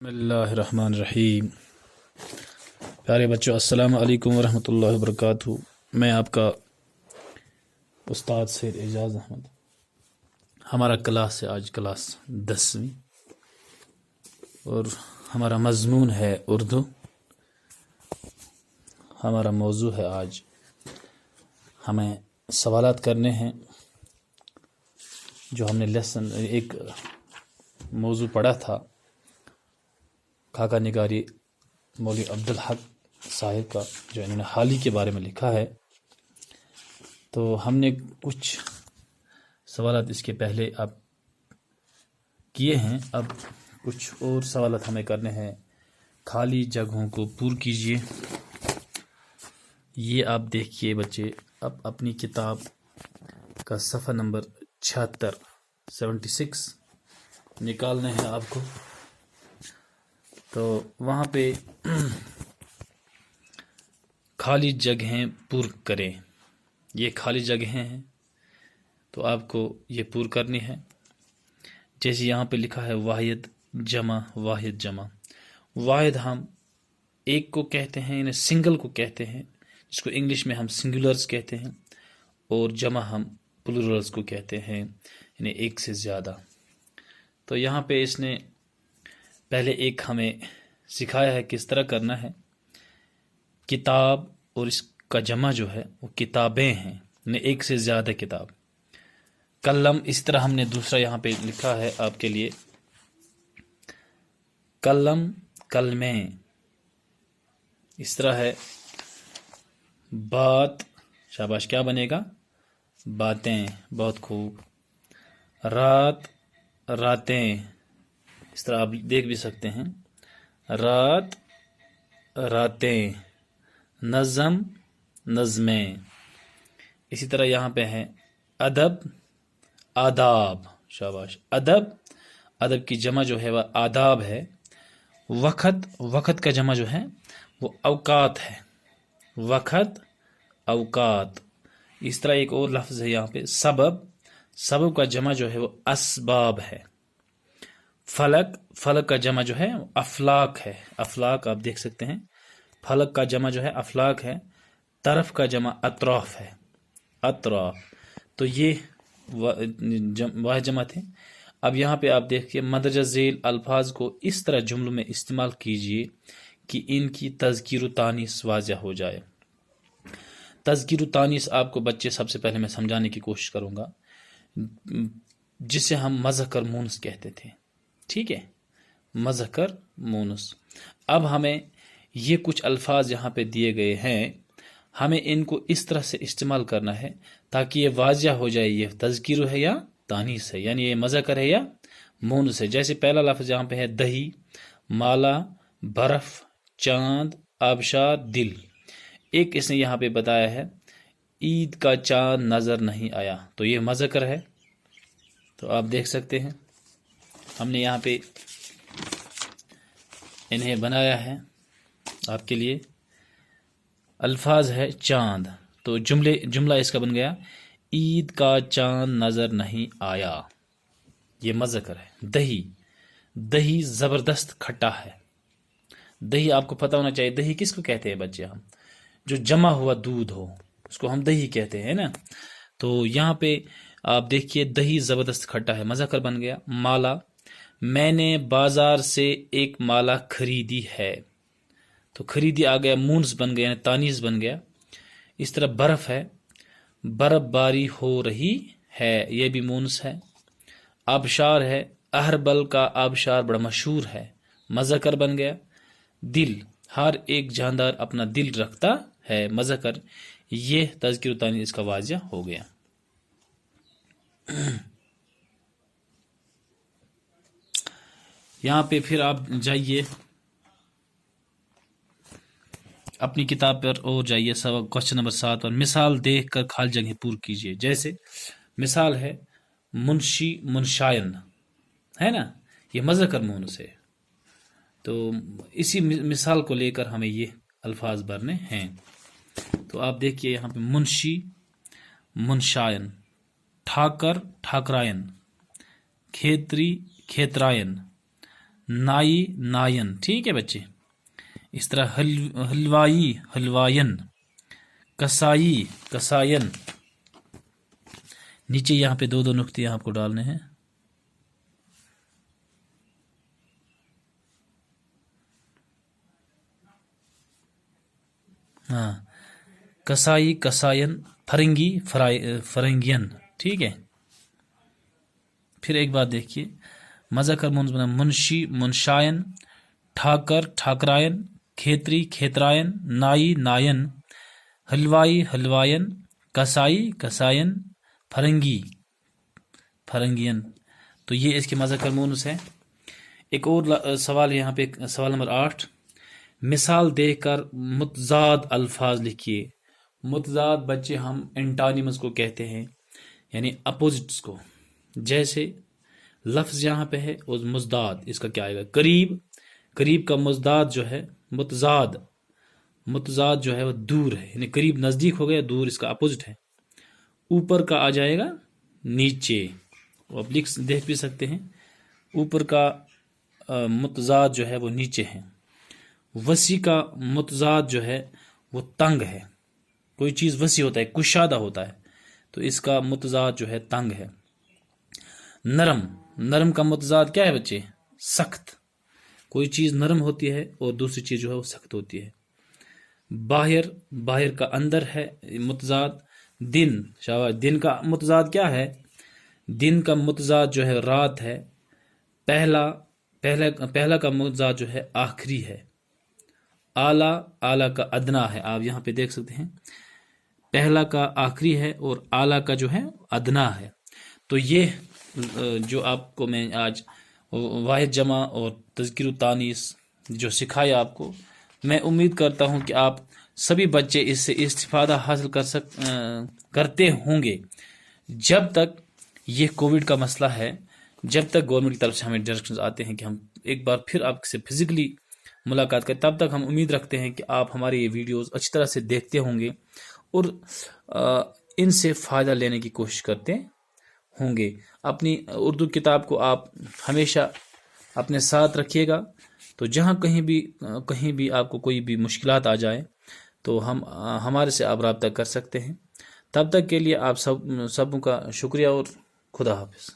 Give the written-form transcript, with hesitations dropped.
بسم اللہ الرحمن الرحیم۔ پیارے بچوں، السلام علیکم ورحمۃ اللہ وبرکاتہ۔ میں آپ کا استاد سید اعجاز احمد۔ ہمارا کلاس ہے آج کلاس 10ویں اور ہمارا مضمون ہے اردو۔ ہمارا موضوع ہے آج ہمیں سوالات کرنے ہیں جو ہم نے لیسن ایک موضوع پڑھا تھا، خاکہ نگاری مولوی عبدالحق صاحب کا، جو انہوں نے حالی کے بارے میں لکھا ہے۔ تو ہم نے کچھ سوالات اس کے پہلے اب کیے ہیں، اب کچھ اور سوالات ہمیں کرنے ہیں۔ خالی جگہوں کو پر کیجئے۔ یہ آپ دیکھیے بچے، اب اپنی کتاب کا صفحہ نمبر 76 نکالنے ہیں آپ کو۔ تو وہاں پہ خالی جگہیں پر کریں، یہ خالی جگہیں ہیں تو آپ کو یہ پر کرنی ہے۔ جیسے یہاں پہ لکھا ہے واحد جمع، واحد جمع۔ واحد ہم ایک کو کہتے ہیں، یعنی سنگل کو کہتے ہیں، جس کو انگلش میں ہم سنگولرز کہتے ہیں، اور جمع ہم پلورلز کو کہتے ہیں، یعنی ایک سے زیادہ۔ تو یہاں پہ اس نے پہلے ایک ہمیں سکھایا ہے کس طرح کرنا ہے۔ کتاب اور اس کا جمع جو ہے وہ کتابیں ہیں، یعنی ایک سے زیادہ کتاب۔ قلم، اس طرح ہم نے دوسرا یہاں پہ لکھا ہے آپ کے لیے، قلم، کلمیں، اس طرح ہے۔ بات، شاباش، کیا بنے گا؟ باتیں، بہت خوب۔ رات، راتیں، اس طرح آپ دیکھ بھی سکتے ہیں، رات، راتیں۔ نظم، نظمیں۔ اسی طرح یہاں پہ ہے ادب، آداب، شاباش، ادب، ادب کی جمع جو ہے وہ آداب ہے۔ وقت، وقت کا جمع جو ہے وہ اوقات ہے، وقت، اوقات۔ اس طرح ایک اور لفظ ہے یہاں پہ سبب، سبب کا جمع جو ہے وہ اسباب ہے۔ فلک، فلک کا جمع جو ہے افلاک ہے، افلاک آپ دیکھ سکتے ہیں، فلک کا جمع جو ہے افلاک ہے۔ طرف کا جمع اطراف ہے، اطراف۔ تو یہ واحد جمع تھے۔ اب یہاں پہ آپ دیکھیے مندرجہ ذیل الفاظ کو اس طرح جملوں میں استعمال کیجئے کہ ان کی تذکیر و تانیث واضح ہو جائے۔ تذکیر و تانیث آپ کو بچے سب سے پہلے میں سمجھانے کی کوشش کروں گا، جسے ہم مذکر مونس کہتے تھے، ٹھیک ہے، مذکر مونس۔ اب ہمیں یہ کچھ الفاظ یہاں پہ دیے گئے ہیں، ہمیں ان کو اس طرح سے استعمال کرنا ہے تاکہ یہ واضح ہو جائے یہ تذکیر ہے یا تانیث ہے، یعنی یہ مذکر ہے یا مونس ہے۔ جیسے پہلا لفظ یہاں پہ ہے دہی، مالا، برف، چاند، آبشار، دل۔ ایک اس نے یہاں پہ بتایا ہے عید کا چاند نظر نہیں آیا، تو یہ مذکر ہے۔ تو آپ دیکھ سکتے ہیں ہم نے یہاں پہ انہیں بنایا ہے آپ کے لیے۔ الفاظ ہے چاند، تو جملہ اس کا بن گیا عید کا چاند نظر نہیں آیا، یہ مذکر ہے۔ دہی، دہی زبردست کھٹا ہے۔ دہی آپ کو پتہ ہونا چاہیے، دہی کس کو کہتے ہیں بچے؟ ہم جو جمع ہوا دودھ ہو اس کو ہم دہی کہتے ہیں نا۔ تو یہاں پہ آپ دیکھیے دہی زبردست کھٹا ہے، مذکر بن گیا۔ مالا، میں نے بازار سے ایک مالا خریدی ہے، تو خریدی آ گیا، مونس بن گیا، یعنی تانیث بن گیا۔ اس طرح برف ہے، برف باری ہو رہی ہے، یہ بھی مونس ہے۔ آبشار ہے، اہربل کا آبشار بڑا مشہور ہے، مذکر بن گیا۔ دل، ہر ایک جاندار اپنا دل رکھتا ہے، مذکر۔ یہ تذکیر و تانیث اس کا واضح ہو گیا۔ یہاں پہ پھر آپ جائیے اپنی کتاب پر اور جائیے کوشچن نمبر 7 پر، مثال دیکھ کر خالی جگہ پور کیجئے۔ جیسے مثال ہے منشی، منشائن، ہے نا، یہ مذکر مونس ہے۔ تو اسی مثال کو لے کر ہمیں یہ الفاظ بھرنے ہیں۔ تو آپ دیکھیے یہاں پہ منشی، منشائن، ٹھاکر، ٹھاکرائن، کھیتری، کھیترائن، نائی نائن، ٹھیک ہے بچے. اس طرح حلوائی حلوائن، کسائی کسائن. نیچے یہاں پہ دو نقطے آپ کو ڈالنے ہیں. ہاں، کسائی کسائن، فرنگی فرنگین، ٹھیک ہے. پھر ایک بات دیکھیے، مذکر مؤنث بنا منشی منشائن، ٹھاکر ٹھاکرائن، کھیتری کھیترائن، نائی نائن، حلوائی حلوائن، کسائی کسائن، فرنگی فرنگین. تو یہ اس کے مذکر مؤنث ہے. ایک اور سوال یہاں پہ، سوال نمبر 8، مثال دے کر متضاد الفاظ لکھیے. متضاد بچے ہم انٹانیمز کو کہتے ہیں، یعنی اپوزٹس کو. جیسے لفظ یہاں پہ ہے اور مزداد، اس کا کیا آئے گا؟ قریب. قریب کا مزداد جو ہے متضاد. متضاد جو ہے وہ دور ہے، یعنی قریب نزدیک ہو گیا، دور اس کا اپوزٹ ہے. اوپر کا آ جائے گا نیچے. آپ دیکھ بھی سکتے ہیں، اوپر کا متضاد جو ہے وہ نیچے ہے. وسیع کا متضاد جو ہے وہ تنگ ہے. کوئی چیز وسیع ہوتا ہے، کشادہ ہوتا ہے، تو اس کا متضاد جو ہے تنگ ہے. نرم. نرم کا متضاد کیا ہے بچے؟ سخت. کوئی چیز نرم ہوتی ہے اور دوسری چیز جو ہے وہ سخت ہوتی ہے. باہر. باہر کا اندر ہے متضاد. دن. شاباش. دن کا متضاد کیا ہے؟ دن کا متضاد جو ہے رات ہے. پہلا کا متضاد جو ہے آخری ہے. اعلیٰ. اعلیٰ کا ادنا ہے. آپ یہاں پہ دیکھ سکتے ہیں، پہلا کا آخری ہے اور اعلیٰ کا جو ہے ادنا ہے. تو یہ جو آپ کو میں آج واحد جمع اور تذکیر و تانیث جو سکھایا آپ کو، میں امید کرتا ہوں کہ آپ سبھی بچے اس سے استفادہ حاصل کرتے ہوں گے. جب تک یہ کووڈ کا مسئلہ ہے، جب تک گورنمنٹ کی طرف سے ہمیں ڈائریکشنز آتے ہیں کہ ہم ایک بار پھر آپ سے فزیکلی ملاقات کریں، تب تک ہم امید رکھتے ہیں کہ آپ ہمارے یہ ویڈیوز اچھی طرح سے دیکھتے ہوں گے اور ان سے فائدہ لینے کی کوشش کرتے ہوں گے. اپنی اردو کتاب کو آپ ہمیشہ اپنے ساتھ رکھیے گا. تو جہاں کہیں بھی آپ کو کوئی بھی مشکلات آ جائے تو ہمارے سے آپ رابطہ کر سکتے ہیں. تب تک کے لیے آپ سبوں کا شکریہ اور خدا حافظ.